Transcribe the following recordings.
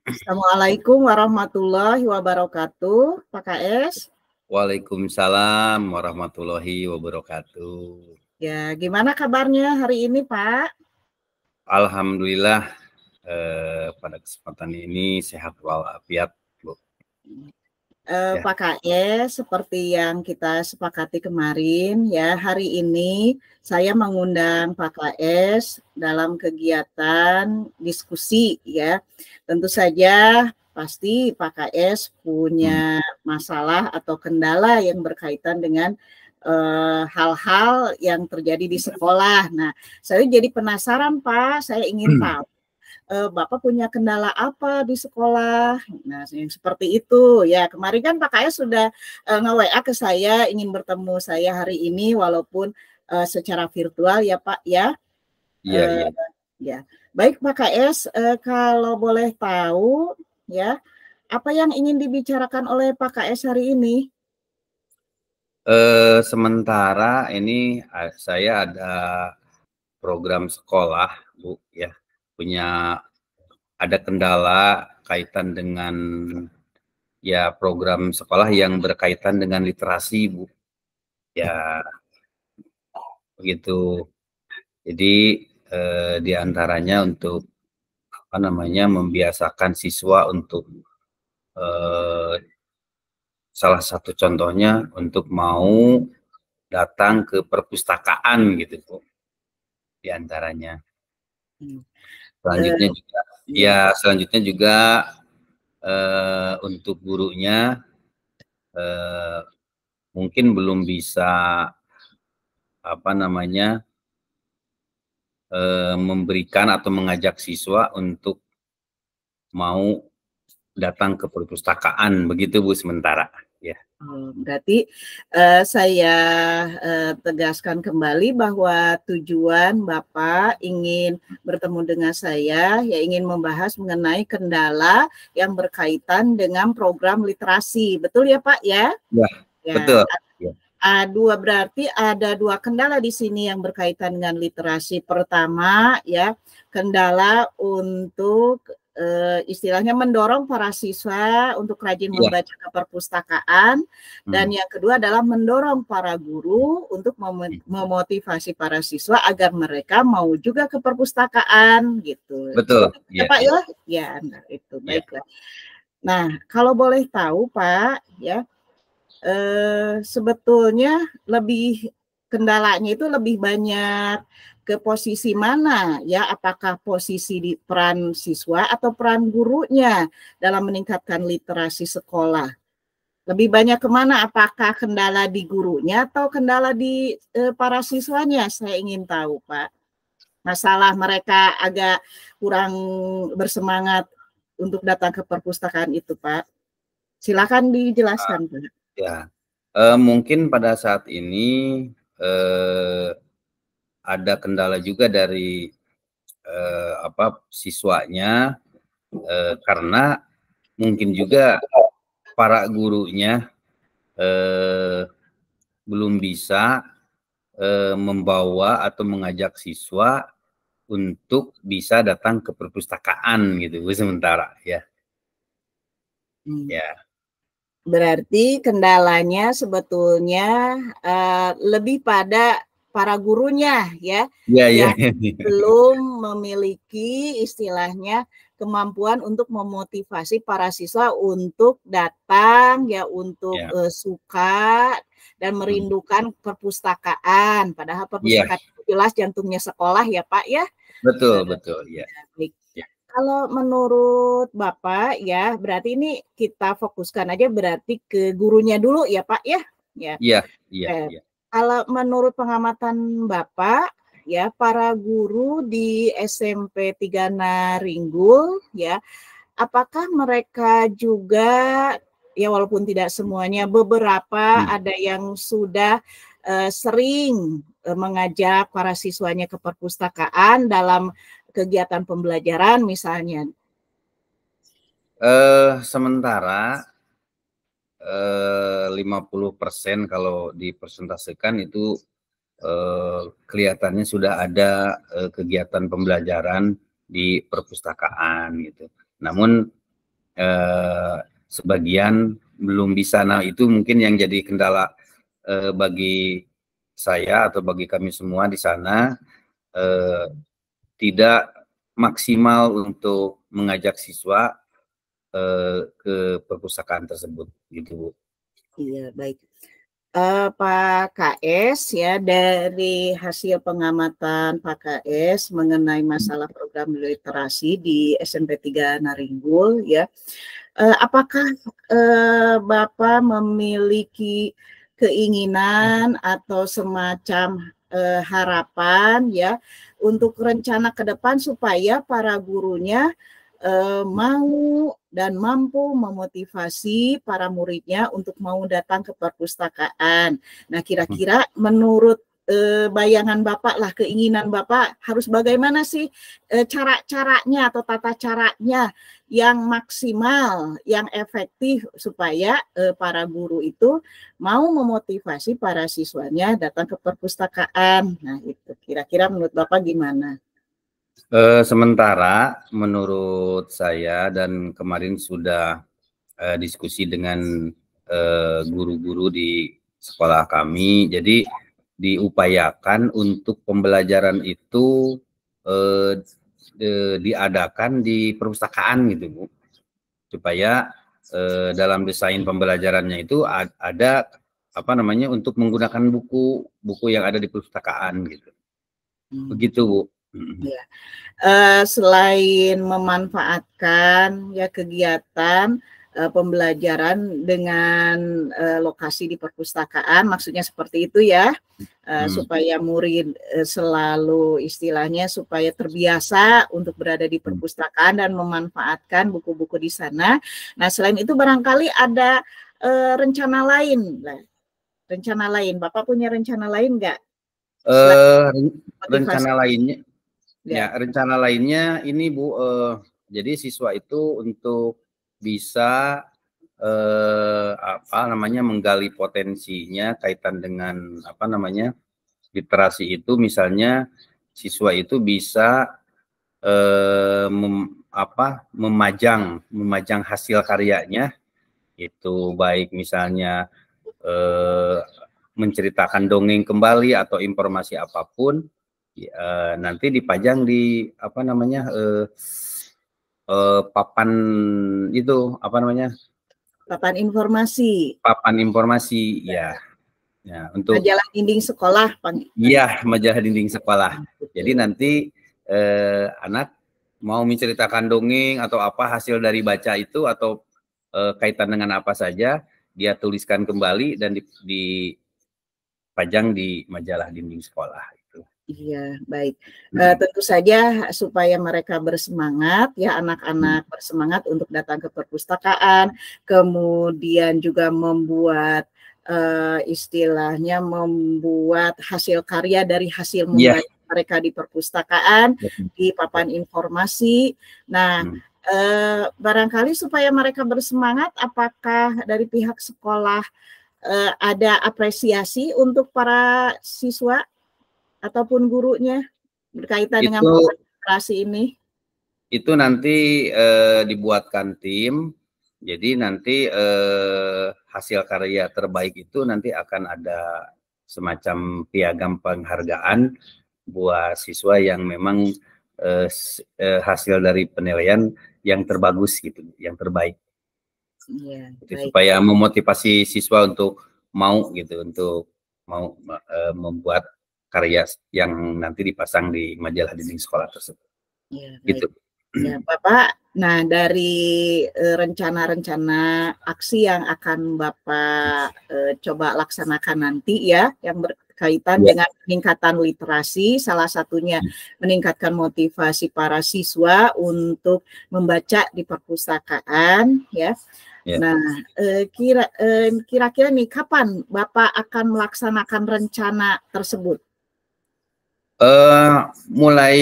Assalamualaikum warahmatullahi wabarakatuh, Pak KS. Waalaikumsalam warahmatullahi wabarakatuh. Ya, gimana kabarnya hari ini, Pak? Alhamdulillah, pada kesempatan ini sehat walafiat, Bu. Ya. Pak KS, seperti yang kita sepakati kemarin, ya hari ini saya mengundang Pak KS dalam kegiatan diskusi, ya. Tentu saja pasti Pak KS punya masalah atau kendala yang berkaitan dengan hal-hal yang terjadi di sekolah. Nah, saya jadi penasaran, Pak. Saya ingin tahu Bapak punya kendala apa di sekolah? Nah, yang seperti itu ya. Kemarin kan Pak KS sudah nge-WA ke saya ingin bertemu saya hari ini walaupun secara virtual ya Pak ya. Iya. Ya. Baik Pak KS, kalau boleh tahu ya, apa yang ingin dibicarakan oleh Pak KS hari ini? Sementara ini saya ada program sekolah, Bu, ya. Ada kendala kaitan dengan ya program sekolah yang berkaitan dengan literasi, Bu. Ya, begitu. Jadi di antaranya untuk membiasakan siswa untuk salah satu contohnya untuk mau datang ke perpustakaan gitu, Bu. Di antaranya. Selanjutnya juga untuk gurunya mungkin belum bisa memberikan atau mengajak siswa untuk mau datang ke perpustakaan, begitu Bu sementara ya. Berarti saya tegaskan kembali bahwa tujuan Bapak ingin bertemu dengan saya, ya ingin membahas mengenai kendala yang berkaitan dengan program literasi, betul ya Pak ya? Ya. Betul. Berarti ada dua kendala di sini yang berkaitan dengan literasi. Pertama ya, kendala untuk istilahnya mendorong para siswa untuk rajin membaca ke perpustakaan, dan yang kedua adalah mendorong para guru untuk memotivasi para siswa agar mereka mau juga ke perpustakaan gitu. Betul. Ya Pak ya? Ya, nah, itu baiklah. Nah, kalau boleh tahu Pak ya, sebetulnya kendalanya itu lebih banyak ke posisi mana ya, apakah posisi di peran siswa atau peran gurunya dalam meningkatkan literasi sekolah? Lebih banyak kemana, apakah kendala di gurunya atau kendala di para siswanya? Saya ingin tahu Pak. Masalah mereka agak kurang bersemangat untuk datang ke perpustakaan itu Pak. Silakan dijelaskan Pak. Ya, mungkin pada saat ini ada kendala juga dari siswanya, karena mungkin juga para gurunya belum bisa membawa atau mengajak siswa untuk bisa datang ke perpustakaan gitu sementara ya. Ya. Berarti kendalanya sebetulnya lebih pada para gurunya ya, yang belum memiliki istilahnya kemampuan untuk memotivasi para siswa untuk datang ya, untuk suka dan merindukan perpustakaan. Padahal perpustakaan itu jelas jantungnya sekolah ya Pak ya. Betul ya. Kalau menurut Bapak ya, berarti ini kita fokuskan aja berarti ke gurunya dulu ya Pak ya? Iya. Kalau menurut pengamatan Bapak ya, para guru di SMP 3 Naringgul ya, apakah mereka juga ya, walaupun tidak semuanya, beberapa ada yang sudah sering mengajak para siswanya ke perpustakaan dalam kegiatan pembelajaran misalnya? Sementara 50% kalau dipersentasekan itu kelihatannya sudah ada kegiatan pembelajaran di perpustakaan gitu. Namun sebagian belum bisa. Nah, itu mungkin yang jadi kendala bagi saya atau bagi kami semua di sana, tidak maksimal untuk mengajak siswa ke perpustakaan tersebut gitu, Bu. Iya, baik. Pak KS, ya, dari hasil pengamatan Pak KS mengenai masalah program literasi di SMP 3 Naringgul, ya, apakah Bapak memiliki keinginan atau semacam harapan, ya, untuk rencana ke depan supaya para gurunya mau dan mampu memotivasi para muridnya untuk mau datang ke perpustakaan. Nah, kira-kira menurut bayangan Bapak lah, keinginan Bapak harus bagaimana sih cara-caranya atau tata caranya yang maksimal, yang efektif supaya para guru itu mau memotivasi para siswanya datang ke perpustakaan. Nah, itu kira-kira menurut Bapak gimana? Sementara menurut saya dan kemarin sudah diskusi dengan guru-guru di sekolah kami, jadi diupayakan untuk pembelajaran itu diadakan di perpustakaan gitu, Bu, supaya dalam desain pembelajarannya itu ada apa namanya untuk menggunakan buku yang ada di perpustakaan gitu. Begitu, Bu. Ya. Selain memanfaatkan ya kegiatan pembelajaran dengan lokasi di perpustakaan, maksudnya seperti itu ya, supaya murid selalu istilahnya supaya terbiasa untuk berada di perpustakaan dan memanfaatkan buku-buku di sana. Nah, selain itu barangkali ada rencana lain, rencana lain. Bapak punya rencana lain nggak? Rencana lainnya. Ya, Ya. rencana lainnya ini, Bu, jadi siswa itu untuk bisa apa namanya menggali potensinya kaitan dengan apa namanya literasi itu, misalnya siswa itu bisa memajang hasil karyanya itu, baik misalnya menceritakan dongeng kembali atau informasi apapun, nanti dipajang di apa namanya papan itu apa namanya papan informasi ya, ya untuk majalah dinding sekolah, iya, majalah dinding sekolah. Jadi nanti anak mau menceritakan dongeng atau apa hasil dari baca itu atau kaitan dengan apa saja, dia tuliskan kembali dan dipajang di majalah dinding sekolah. Iya, baik. Tentu saja supaya mereka bersemangat, ya, anak-anak bersemangat untuk datang ke perpustakaan, kemudian juga membuat istilahnya membuat hasil karya dari hasil membaca mereka di perpustakaan, di papan informasi. Nah, barangkali supaya mereka bersemangat, apakah dari pihak sekolah ada apresiasi untuk para siswa ataupun gurunya berkaitan dengan literasi ini? Itu nanti dibuatkan tim, jadi nanti hasil karya terbaik itu nanti akan ada semacam piagam penghargaan buat siswa yang memang hasil dari penilaian yang terbagus gitu, yang terbaik. Ya, supaya memotivasi siswa untuk mau gitu, untuk mau membuat karya yang nanti dipasang di majalah dinding sekolah tersebut. Ya, gitu. Ya, Bapak. Nah, dari rencana-rencana aksi yang akan Bapak coba laksanakan nanti ya, yang berkaitan dengan peningkatan literasi, salah satunya meningkatkan motivasi para siswa untuk membaca di perpustakaan, ya. Nah, kira-kira nih kapan Bapak akan melaksanakan rencana tersebut? Mulai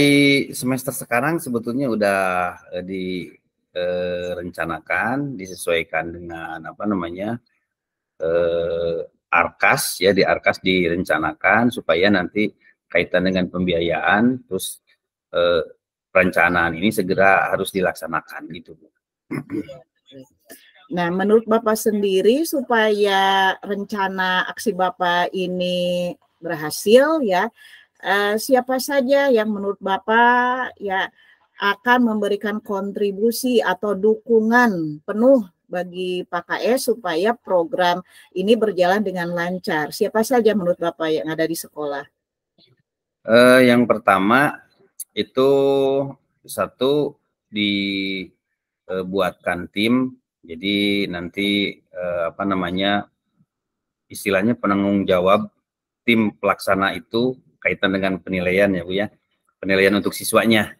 semester sekarang sebetulnya udah direncanakan, disesuaikan dengan apa namanya Arkas ya, di Arkas direncanakan supaya nanti kaitan dengan pembiayaan, terus perencanaan ini segera harus dilaksanakan gitu Bu. Nah, menurut Bapak sendiri supaya rencana aksi Bapak ini berhasil ya, siapa saja yang menurut Bapak ya akan memberikan kontribusi atau dukungan penuh bagi Pak KS supaya program ini berjalan dengan lancar? Siapa saja menurut Bapak yang ada di sekolah? Yang pertama itu satu dibuatkan tim, jadi nanti apa namanya istilahnya penanggung jawab tim pelaksana itu kaitan dengan penilaian ya Bu ya, penilaian untuk siswanya.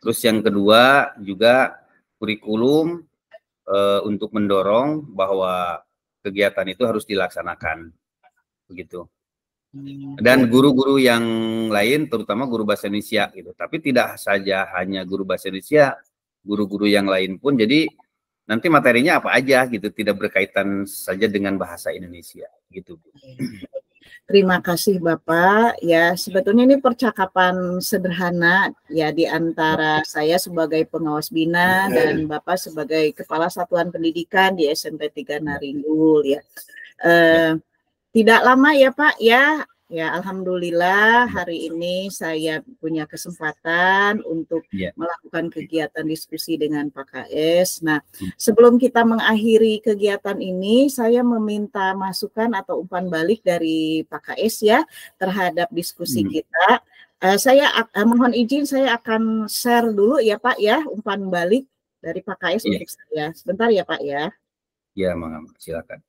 Terus yang kedua juga kurikulum untuk mendorong bahwa kegiatan itu harus dilaksanakan begitu. Dan guru-guru yang lain, terutama guru bahasa Indonesia gitu. Tapi tidak saja hanya guru bahasa Indonesia, guru-guru yang lain pun. Jadi nanti materinya apa aja gitu, tidak berkaitan saja dengan bahasa Indonesia gitu. Terima kasih Bapak. Ya, sebetulnya ini percakapan sederhana ya di antara saya sebagai pengawas bina dan Bapak sebagai Kepala Satuan Pendidikan di SMP 3 Naringgul ya. Tidak lama ya Pak ya. Ya, alhamdulillah hari ini saya punya kesempatan untuk melakukan kegiatan diskusi dengan Pak KS. Nah, sebelum kita mengakhiri kegiatan ini, saya meminta masukan atau umpan balik dari Pak KS ya terhadap diskusi kita. Saya mohon izin saya akan share dulu ya Pak ya umpan balik dari Pak KS untuk saya. Sebentar ya Pak ya. Ya, silakan.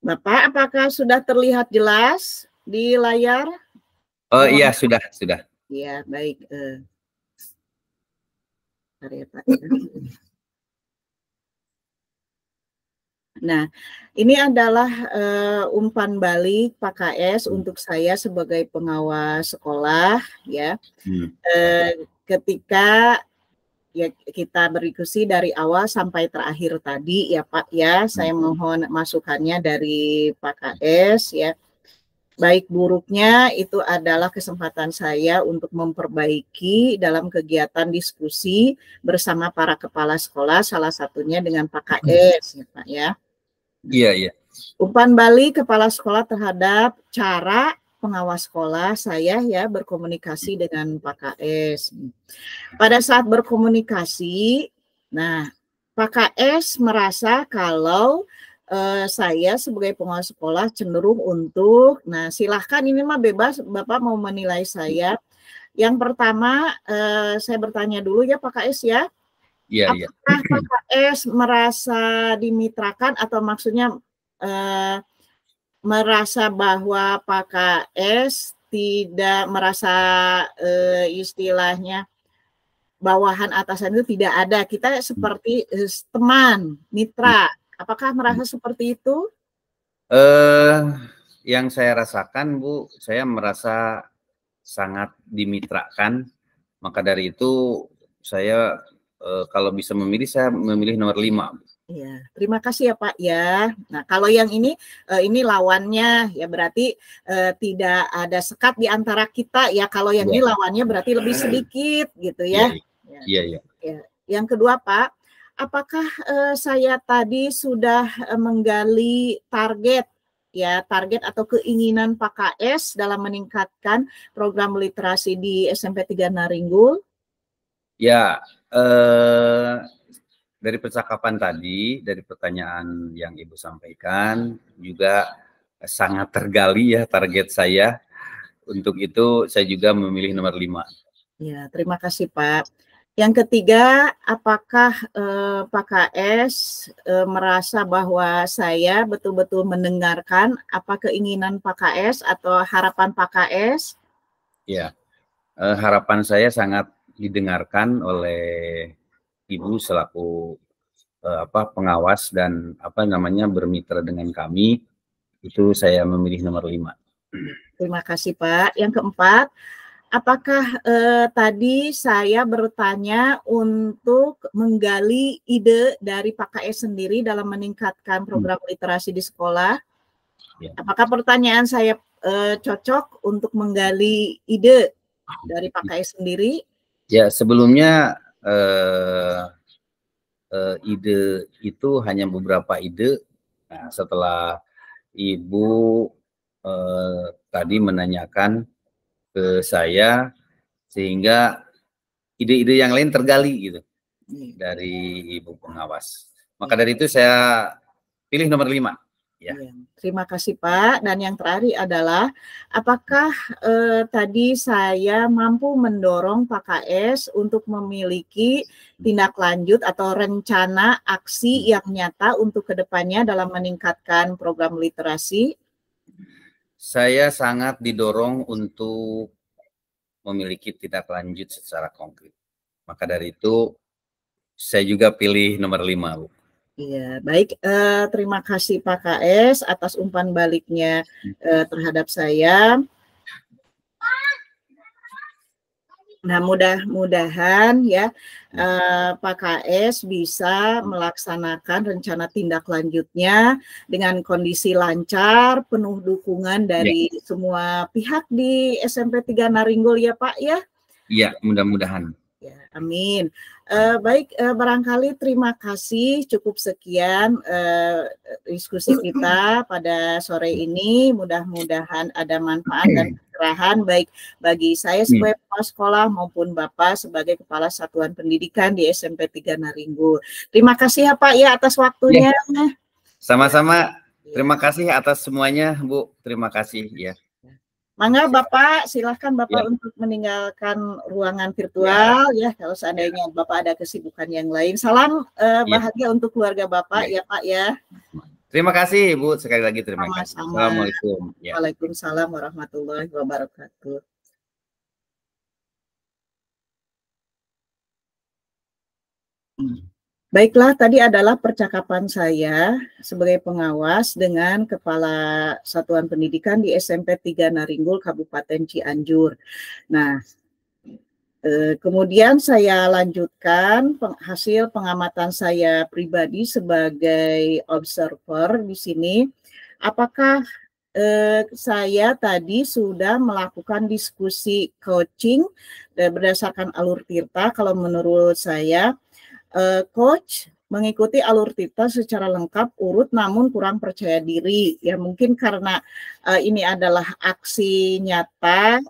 Bapak, apakah sudah terlihat jelas di layar? Oh iya, sudah. Iya, baik. Nah, ini adalah umpan balik Pak KS untuk saya sebagai pengawas sekolah, ya. Ketika ya kita berdiskusi dari awal sampai terakhir tadi, ya Pak, ya. Saya mohon masukannya dari Pak KS, ya. Baik buruknya itu adalah kesempatan saya untuk memperbaiki dalam kegiatan diskusi bersama para kepala sekolah, salah satunya dengan Pak KS, ya Pak ya. Iya. Umpan balik kepala sekolah terhadap cara pengawas sekolah saya ya berkomunikasi dengan Pak KS. Pada saat berkomunikasi, nah Pak KS merasa kalau saya sebagai pengawas sekolah cenderung untuk, nah silahkan ini mah bebas Bapak mau menilai saya. Yang pertama saya bertanya dulu ya Pak KS ya. Iya. Apakah Pak KS merasa dimitrakan atau maksudnya merasa bahwa Pak KS tidak merasa istilahnya bawahan atasan itu tidak ada. Kita seperti teman, mitra. Apakah merasa seperti itu? Yang saya rasakan, Bu, saya merasa sangat dimitrakan. Maka dari itu saya kalau bisa memilih, saya memilih nomor 5. Iya, terima kasih ya Pak ya. Nah, kalau yang ini lawannya ya berarti tidak ada sekat di antara kita ya. Kalau yang ini lawannya berarti lebih sedikit gitu ya. Iya. Yang kedua Pak, apakah saya tadi sudah menggali target atau keinginan Pak KS dalam meningkatkan program literasi di SMP 3 Naringgul? Ya, dari percakapan tadi, dari pertanyaan yang Ibu sampaikan, juga sangat tergali ya target saya. Untuk itu saya juga memilih nomor 5. Ya, terima kasih Pak. Yang ketiga, apakah Pak KS merasa bahwa saya betul-betul mendengarkan apa keinginan Pak KS atau harapan Pak KS? Ya, harapan saya sangat didengarkan oleh Ibu selaku pengawas dan bermitra dengan kami. Itu saya memilih nomor 5. Terima kasih Pak. Yang keempat, apakah tadi saya bertanya untuk menggali ide dari Pak KS sendiri dalam meningkatkan program literasi di sekolah? Ya. Apakah pertanyaan saya cocok untuk menggali ide dari Pak KS sendiri? Ya, sebelumnya ide itu hanya beberapa ide. Nah, setelah Ibu tadi menanyakan ke saya, sehingga ide-ide yang lain tergali gitu dari Ibu pengawas. Maka dari itu saya pilih nomor 5. Ya. Terima kasih Pak. Dan yang terakhir adalah, apakah tadi saya mampu mendorong Pak KS untuk memiliki tindak lanjut atau rencana aksi yang nyata untuk kedepannya dalam meningkatkan program literasi? Saya sangat didorong untuk memiliki tindak lanjut secara konkret. Maka dari itu saya juga pilih nomor 5, Bu. Iya, baik. Terima kasih Pak KS atas umpan baliknya terhadap saya. Nah, mudah-mudahan ya Pak KS bisa melaksanakan rencana tindak lanjutnya dengan kondisi lancar, penuh dukungan dari semua pihak di SMP 3 Naringgul ya Pak ya. Iya, mudah-mudahan. Ya, amin. Baik, barangkali terima kasih, cukup sekian diskusi kita pada sore ini. Mudah-mudahan ada manfaat dan pencerahan baik bagi saya sebagai kepala sekolah maupun Bapak sebagai Kepala Satuan Pendidikan di SMP 3 Naringgul. Terima kasih ya Pak ya atas waktunya. Sama-sama. Terima kasih atas semuanya, Bu. Terima kasih ya. Mangga Bapak, silahkan Bapak untuk meninggalkan ruangan virtual ya kalau seandainya Bapak ada kesibukan yang lain. Salam bahagia untuk keluarga Bapak ya Pak ya. Terima kasih Bu, sekali lagi terima kasih. Assalamualaikum. Waalaikumsalam warahmatullahi wabarakatuh. Baiklah, tadi adalah percakapan saya sebagai pengawas dengan Kepala Satuan Pendidikan di SMP 3 Naringgul, Kabupaten Cianjur. Nah, kemudian saya lanjutkan hasil pengamatan saya pribadi sebagai observer di sini. Apakah saya tadi sudah melakukan diskusi coaching berdasarkan alur Tirta? Kalau menurut saya, coach mengikuti alur Tirta secara lengkap, urut, namun kurang percaya diri. Ya mungkin karena ini adalah aksi nyata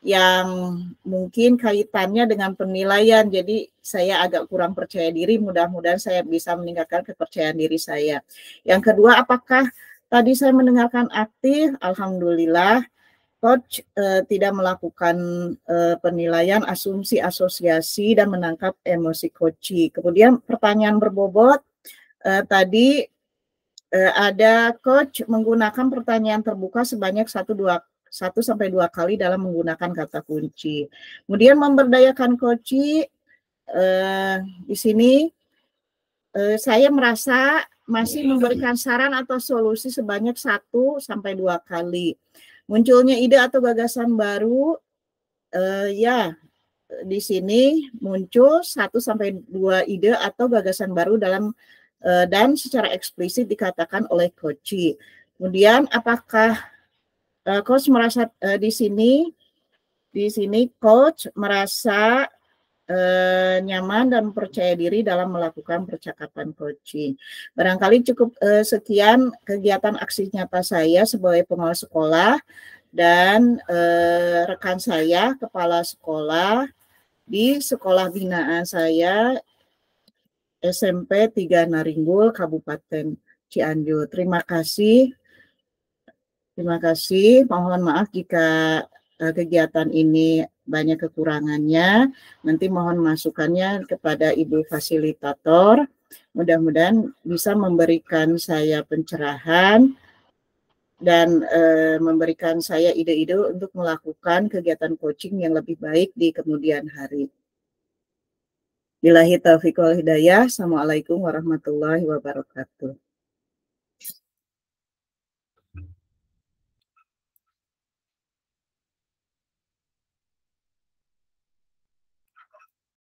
yang mungkin kaitannya dengan penilaian, jadi saya agak kurang percaya diri. Mudah-mudahan saya bisa meningkatkan kepercayaan diri saya. Yang kedua, apakah tadi saya mendengarkan aktif? Alhamdulillah. Coach tidak melakukan penilaian, asumsi, asosiasi, dan menangkap emosi coach. Kemudian pertanyaan berbobot, tadi ada coach menggunakan pertanyaan terbuka sebanyak 1-2 kali dalam menggunakan kata kunci. Kemudian memberdayakan coach, di sini saya merasa masih memberikan saran atau solusi sebanyak 1-2 kali. Munculnya ide atau gagasan baru, ya di sini muncul 1-2 ide atau gagasan baru dalam dan secara eksplisit dikatakan oleh coach. Kemudian apakah coach merasa di sini coach merasa nyaman dan percaya diri dalam melakukan percakapan coaching. Barangkali cukup sekian kegiatan aksi nyata saya sebagai pengawas sekolah dan rekan saya, kepala sekolah di sekolah binaan saya, SMP 3 Naringgul, Kabupaten Cianjur. Terima kasih. Terima kasih. Mohon maaf jika kegiatan ini banyak kekurangannya. Nanti mohon masukannya kepada Ibu Fasilitator. Mudah-mudahan bisa memberikan saya pencerahan dan memberikan saya ide-ide untuk melakukan kegiatan coaching yang lebih baik di kemudian hari. Billahi taufiq wal hidayah. Assalamualaikum warahmatullahi wabarakatuh.